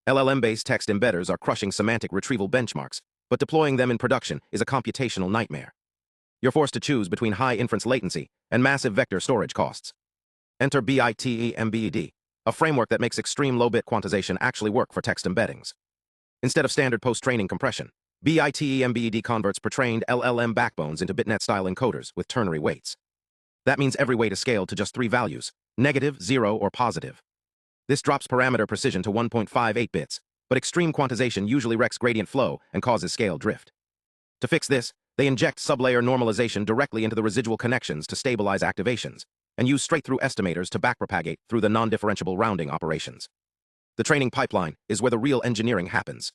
LLM-based text embedders are crushing semantic retrieval benchmarks, but deploying them in production is a computational nightmare. You're forced to choose between high inference latency and massive vector storage costs. Enter BITEMBED, a framework that makes extreme low-bit quantization actually work for text embeddings. Instead of standard post-training compression, BITEMBED converts pre-trained LLM backbones into BitNet-style encoders with ternary weights. That means every weight is scaled to just 3 values, negative, 0, or positive. This drops parameter precision to 1.58 bits, but extreme quantization usually wrecks gradient flow and causes scale drift. To fix this, they inject sublayer normalization directly into the residual connections to stabilize activations, and use straight-through estimators to backpropagate through the non-differentiable rounding operations. The training pipeline is where the real engineering happens.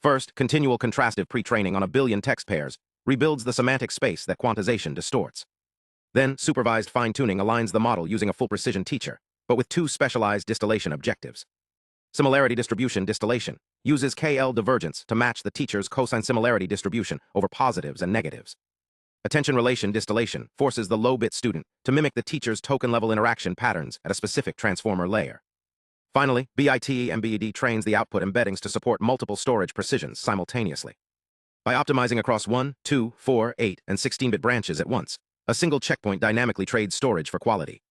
First, continual contrastive pre-training on a billion text pairs rebuilds the semantic space that quantization distorts. Then, supervised fine-tuning aligns the model using a full-precision teacher, but with 2 specialized distillation objectives. Similarity distribution distillation uses KL divergence to match the teacher's cosine similarity distribution over positives and negatives. Attention relation distillation forces the low-bit student to mimic the teacher's token-level interaction patterns at a specific transformer layer. Finally, BITEMBED trains the output embeddings to support multiple storage precisions simultaneously. By optimizing across 1, 2, 4, 8, and 16-bit branches at once, a single checkpoint dynamically trades storage for quality.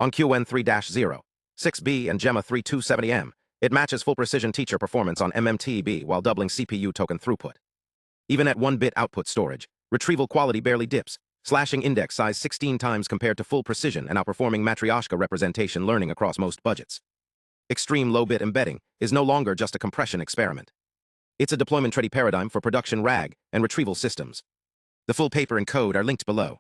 On QN3-0, 6B and Gemma 3270M, it matches full precision teacher performance on MMTB while doubling CPU token throughput. Even at 1-bit output storage, retrieval quality barely dips, slashing index size 16 times compared to full precision and outperforming Matryoshka representation learning across most budgets. Extreme low-bit embedding is no longer just a compression experiment. It's a deployment-ready paradigm for production RAG and retrieval systems. The full paper and code are linked below.